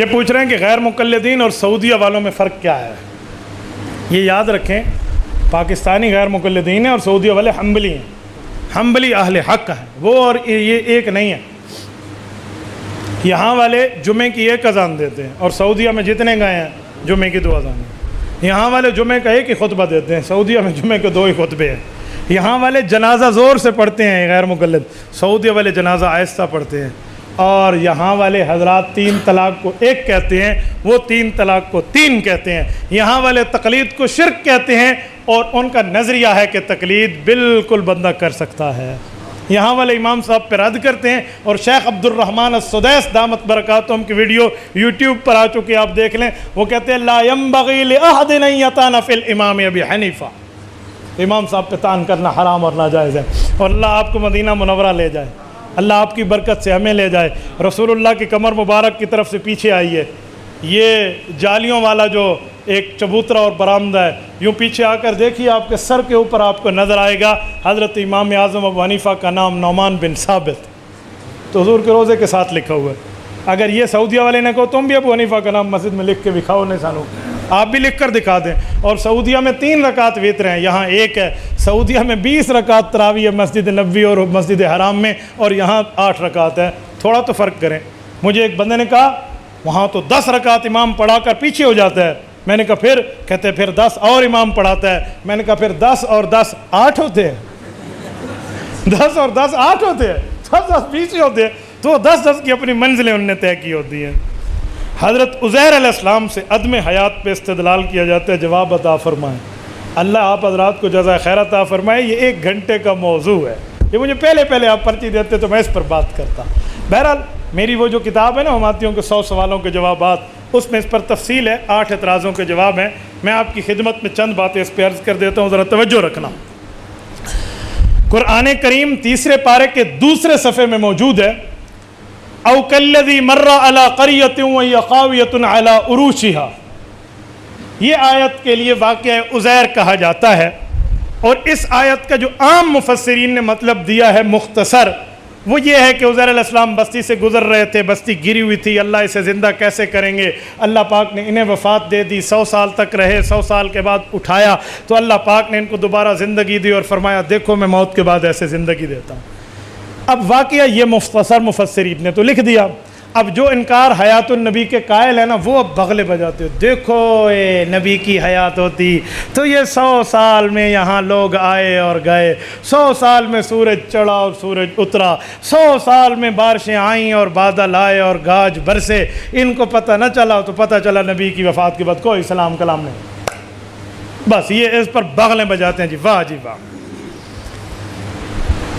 یہ پوچھ رہے ہیں کہ غیر مقلدین اور سعودیہ والوں میں فرق کیا ہے؟ یہ یاد رکھیں، پاکستانی غیر مقلدین ہیں اور سعودیہ والے حنبلی ہیں، حنبلی اہل حق ہیں وہ، اور یہ ایک نہیں ہے۔ یہاں والے جمعے کی ایک اذان دیتے ہیں اور سعودیہ میں جتنے گئے ہیں جمعے کی 2 اذانیں، یہاں والے جمعے کا ایک ہی خطبہ دیتے ہیں، سعودیہ میں جمعے کے 2 ہی خطبے ہیں۔ یہاں والے جنازہ زور سے پڑھتے ہیں غیر مقلد، سعودیہ والے جنازہ آہستہ پڑھتے ہیں، اور یہاں والے حضرات 3 طلاق کو 1 کہتے ہیں، وہ 3 طلاق کو 3 کہتے ہیں۔ یہاں والے تقلید کو شرک کہتے ہیں اور ان کا نظریہ ہے کہ تقلید بالکل بندہ کر سکتا ہے۔ یہاں والے امام صاحب پہ رد کرتے ہیں، اور شیخ عبد الرحمن السدیس دامت برکاتہم کی ویڈیو یوٹیوب پر آ چکی، آپ دیکھ لیں، وہ کہتے ہیں لا ينبغي لأحد ان يطعن في الامام ابی حنیفہ، امام صاحب پہ طعن کرنا حرام اور ناجائز ہے۔ اور اللہ آپ کو مدینہ منورہ لے جائے، اللہ آپ کی برکت سے ہمیں لے جائے، رسول اللہ کی کمر مبارک کی طرف سے پیچھے آئیے، یہ جالیوں والا جو ایک چبوترا اور برآمدہ ہے، یوں پیچھے آ کر دیکھیے، آپ کے سر کے اوپر آپ کو نظر آئے گا حضرت امام اعظم ابو حنیفہ کا نام نعمان بن ثابت، تو حضور کے روزے کے ساتھ لکھا ہوا ہے۔ اگر یہ سعودیہ والے نے کہو تم بھی ابو حنیفہ کا نام مسجد میں لکھ کے دکھاؤ، نہیں سانو آپ بھی لکھ کر دکھا دیں۔ اور سعودیہ میں 3 رکعت وتر ہیں، یہاں 1 ہے۔ سعودیہ میں 20 رکعت تراویح ہے مسجد نبوی اور مسجد حرام میں، اور یہاں 8 رکعت ہے، تھوڑا تو فرق کریں۔ مجھے ایک بندے نے کہا وہاں تو 10 رکعت امام پڑھا کر پیچھے ہو جاتا ہے، میں نے کہا پھر؟ کہتے پھر 10 اور امام پڑھاتا ہے، میں نے کہا پھر 10 اور 10 8 ہوتے ہیں، 10 اور 10 8 ہوتے ہیں، 10 10 20 ہوتے ہیں، تو 10 10 کی اپنی منزلیں انہوں نے طے کی ہوتی ہیں۔ حضرت عزیر علیہ السلام سے عدم حیات پہ استدلال کیا جاتا ہے، جواب عطا فرمائیں۔ اللہ آپ حضرات کو جزائے خیر عطا فرمائے، یہ 1 گھنٹے کا موضوع ہے، یہ مجھے پہلے آپ پرچی دیتے تو میں اس پر بات کرتا۔ بہرحال میری وہ جو کتاب ہے نا ہماتیوں کے 100 سوالوں کے جوابات، اس میں اس پر تفصیل ہے، 8 اعتراضوں کے جواب ہیں۔ میں آپ کی خدمت میں چند باتیں اس پہ عرض کر دیتا ہوں، ذرا توجہ رکھنا۔ قرآن کریم 3 پارے کے 2 صفحے میں موجود ہے، او کالذی مر علی قریۃ وہی خاویۃ علی عروشہا، یہ آیت کے لیے واقعہ عزیر کہا جاتا ہے، اور اس آیت کا جو عام مفسرین نے مطلب دیا ہے مختصر، وہ یہ ہے کہ عزیر علیہ السلام بستی سے گزر رہے تھے، بستی گری ہوئی تھی، اللہ اسے زندہ کیسے کریں گے، اللہ پاک نے انہیں وفات دے دی، 100 سال تک رہے، 100 سال کے بعد اٹھایا تو اللہ پاک نے ان کو دوبارہ زندگی دی اور فرمایا دیکھو میں موت کے بعد ایسے زندگی دیتا ہوں۔ اب واقعہ یہ مختصر مفسرین نے تو لکھ دیا، اب جو انکار حیات النبی کے قائل ہے نا، وہ اب بغلے بجاتے ہو، دیکھو اے نبی کی حیات ہوتی تو یہ 100 سال میں یہاں لوگ آئے اور گئے، 100 سال میں سورج چڑھا اور سورج اترا، 100 سال میں بارشیں آئیں اور بادل آئے اور گاج برسے، ان کو پتہ نہ چلا تو پتہ چلا نبی کی وفات کے بعد کوئی سلام کلام نہیں۔ بس یہ اس پر بغلیں بجاتے ہیں، جی واہ جی واہ۔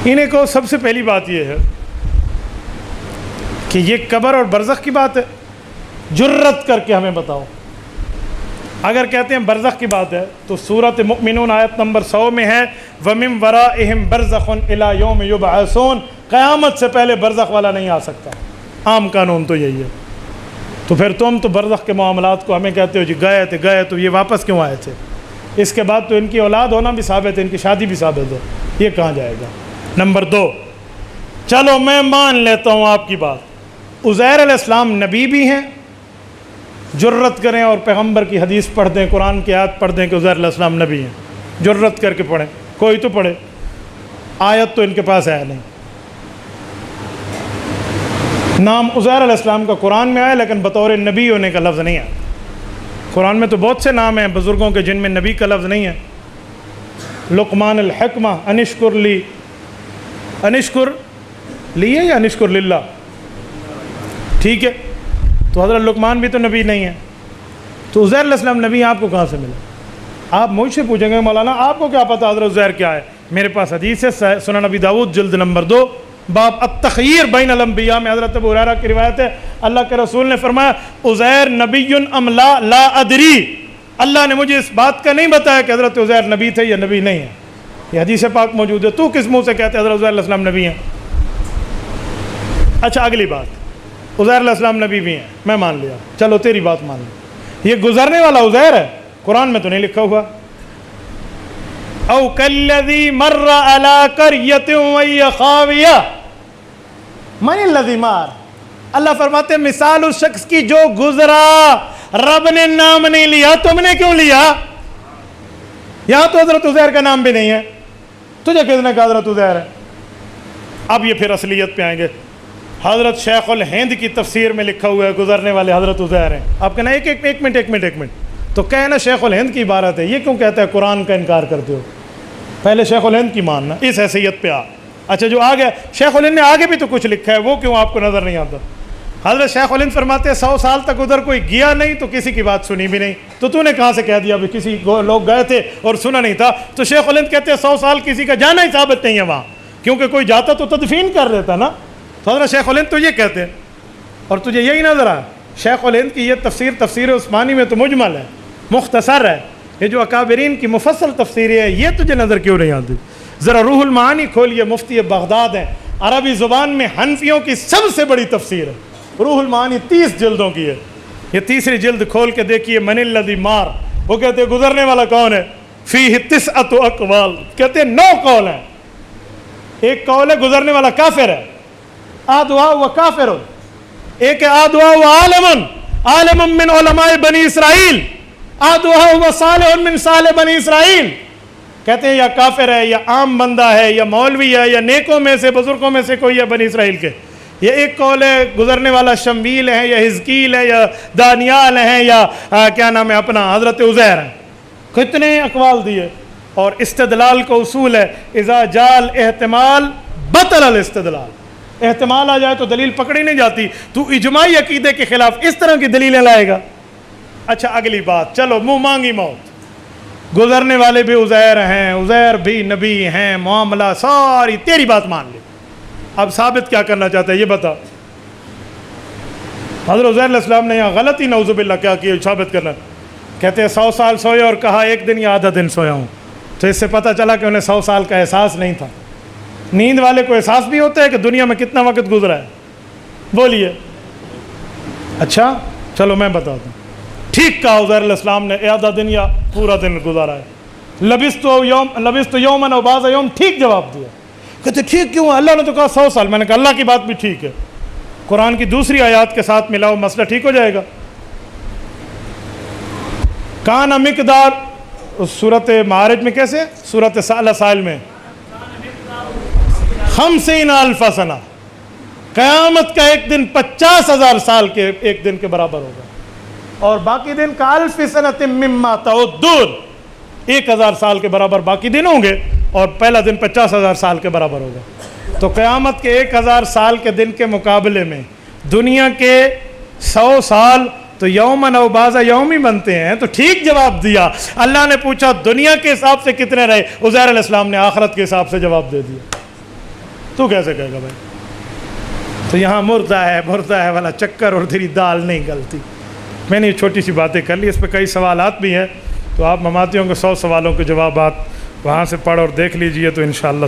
انہیں کو سب سے پہلی بات یہ ہے کہ یہ قبر اور برزخ کی بات ہے، جرت کر کے ہمیں بتاؤ۔ اگر کہتے ہیں برزخ کی بات ہے تو سورۃ مؤمنون آیت نمبر 100 میں ہے وَمِن وَرَائِهِمْ بَرْزَخٌ إِلَى يَوْمِ يُبْعَثُونَ، قیامت سے پہلے برزخ والا نہیں آ سکتا، عام قانون تو یہی ہے۔ تو پھر تم تو برزخ کے معاملات کو ہمیں کہتے ہو جی گئے تو یہ واپس کیوں آئے تھے؟ اس کے بعد تو ان کی اولاد ہونا بھی ثابت ہے، ان کی شادی بھی ثابت ہے، یہ کہاں جائے گا؟ نمبر 2، چلو میں مان لیتا ہوں آپ کی بات، عزیر علیہ السلام نبی بھی ہیں، جرت کریں اور پیغمبر کی حدیث پڑھ دیں، قرآن کی آیت پڑھ دیں کہ عزیر علیہ السلام نبی ہیں، جرت کر کے پڑھیں، کوئی تو پڑھے، آیت تو ان کے پاس ہے نہیں۔ نام عزیر علیہ السلام کا قرآن میں آیا لیکن بطور نبی ہونے کا لفظ نہیں ہے۔ قرآن میں تو بہت سے نام ہیں بزرگوں کے جن میں نبی کا لفظ نہیں ہے۔ لقمان الحکمہ انشکر لی، انشکر لی ہے یا انشکر للہ؟ ٹھیک ہے، تو حضرت لقمان بھی تو نبی نہیں ہے، تو عزیر علیہ السلام نبی آپ کو کہاں سے ملا؟ آپ مجھ سے پوچھیں گے مولانا آپ کو کیا پتہ حضرت عزیر کیا ہے؟ میرے پاس حدیث ہے، سنن ابی داؤد جلد نمبر 2 باب التخیر بین الانبیاء میں حضرت ابو ہریرہ کی روایت ہے، اللہ کے رسول نے فرمایا عزیر نبی ام لا ادری، اللہ نے مجھے اس بات کا نہیں بتایا کہ حضرت عزیر نبی تھے یا نبی نہیں ہے، یہ حدیث پاک موجود ہے، تو کس منہ سے کہتے حضرت عزیر علیہ السلام نبی ہیں؟ اچھا اگلی بات، عزیر علیہ السلام نبی بھی ہیں، میں مان لیا، چلو تیری بات مان لی، یہ گزرنے والا عزیر ہے، قرآن میں تو نہیں لکھا ہوا۔ او کالذی مر علی قریۃ وہی خاویہ، من الذی مار، اللہ فرماتے ہیں مثال اس شخص کی جو گزرا، رب نے نام نہیں لیا، تم نے کیوں لیا؟ یہاں تو حضرت عزیر کا نام بھی نہیں ہے، تجھے کس نے کہا حضرت عزیر ہے؟ اب یہ پھر اصلیت پہ آئیں گے۔ حضرت شیخ الہند کی تفسیر میں لکھا ہوا ہے گزرنے والے حضرت عزیر ہیں۔ آپ کہنا ایک منٹ تو کہنا شیخ الہند کی عبارت ہے، یہ کیوں کہتا ہے قرآن کا انکار کرتے ہو؟ پہلے شیخ الہند کی ماننا، اس حیثیت پہ آ۔ اچھا جو آگے شیخ الہند نے آگے بھی تو کچھ لکھا ہے، وہ کیوں آپ کو نظر نہیں آتا؟ حضرت شیخ الہند فرماتے ہیں 100 سال تک ادھر کوئی گیا نہیں تو کسی کی بات سنی بھی نہیں، تو نے کہاں سے کہہ دیا؟ کسی لوگ گئے تھے اور سنا نہیں تھا؟ تو شیخ الہند کہتے ہیں 100 سال کسی کا جانا ہی ثابت نہیں ہے وہاں، کیونکہ کوئی جاتا تو تدفین کر دیتا نا۔ تو حضرت شیخ الہند تو یہ کہتے ہیں، اور تجھے یہی نظر آ شیخ الہند کی یہ تفسیر عثمانی میں تو مجمل ہے، مختصر ہے، یہ جو اکابرین کی مفصل تفسیر ہے یہ تجھے نظر کیوں نہیں آتی؟ ذرا روح المعانی کھولیے، مفتی بغداد ہیں، عربی زبان میں حنفیوں کی سب سے بڑی تفسیر ہے، روح المعانی 30 جلدوں کی ہے۔ یہ تیسری جلد کھول کے دیکھیے، من الذی مار، وہ کہتے ہیں گزرنے والا کون ہے؟ فیہ 9 اقوال، کہتے ہیں 9 قول ہیں۔ ایک قول ہے گزرنے والا کافر ہے، آدعا و کافر، ایک ہے آدعا و عالم من علماء بنی اسرائیل، آدعا و صالح من صالح بنی اسرائیل، کہتے ہیں یا کافر ہے یا عام بندہ ہے یا مولوی ہے یا نیکوں میں سے بزرگوں میں سے کوئی ہے بنی اسرائیل کے۔ یہ ایک قول ہے گزرنے والا شمویل ہے یا حزقیل ہے یا دانیال ہے یا کیا نام ہے اپنا حضرت عزیر ہے۔ کتنے اقوال دیے، اور استدلال کو اصول ہے اذا جال احتمال بطل الاستدلال، احتمال آ جائے تو دلیل پکڑی نہیں جاتی، تو اجماعی عقیدے کے خلاف اس طرح کی دلیلیں لائے گا۔ اچھا اگلی بات، چلو منہ مانگی موت، گزرنے والے بھی عزیر ہیں، عزیر بھی نبی ہیں، معاملہ ساری تیری بات مان لی، اب ثابت کیا کرنا چاہتا ہے یہ بتا۔ حضرت عزیر علیہ السلام نے یہاں غلطی نعوذ باللہ کیا کیا ثابت کرنا؟ کہتے ہیں 100 سال سوئے اور کہا 1 دن یا آدھا دن سویا ہوں، تو اس سے پتہ چلا کہ انہیں 100 سال کا احساس نہیں تھا۔ نیند والے کو احساس بھی ہوتا ہے کہ دنیا میں کتنا وقت گزرا ہے؟ بولیے۔ اچھا چلو میں بتاتا ہوں، ٹھیک کہا عزیر علیہ السلام نے، آدھا دن یا پورا دن گزارا ہے، لبثت یوما و بعض یوم، ٹھیک جواب دیا۔ کہتے ٹھیک کیوں؟ اللہ نے تو کہا 100 سال، میں نے کہا اللہ کی بات بھی ٹھیک ہے، قرآن کی دوسری آیات کے ساتھ ملاؤ، مسئلہ ٹھیک ہو جائے گا۔ کان مقدار سورۃ معارج میں کیسے؟ سورۃ سائل میں 50,000 سنہ، قیامت کا ایک دن 50,000 سال کے ایک دن کے برابر ہوگا، اور باقی دن کا 1000 سنۃ مما تعدون، 1000 سال کے برابر باقی دن ہوں گے، اور پہلا دن 50,000 سال کے برابر ہوگا۔ تو قیامت کے 1000 سال کے دن کے مقابلے میں دنیا کے 100 سال تو یومن او بعض یوم ہی بنتے ہیں، تو ٹھیک جواب دیا۔ اللہ نے پوچھا دنیا کے حساب سے کتنے رہے، عزیر علیہ السلام نے آخرت کے حساب سے جواب دے دیا۔ تو کیسے کہے گا بھائی؟ تو یہاں مردہ ہے والا چکر اور تیری دال نہیں گلتی۔ میں نے یہ چھوٹی سی باتیں کر لی، اس پہ کئی سوالات بھی ہیں، تو آپ مماتیوں کے 100 سوالوں کے جوابات وہاں سے پڑھ اور دیکھ لیجئے تو انشاءاللہ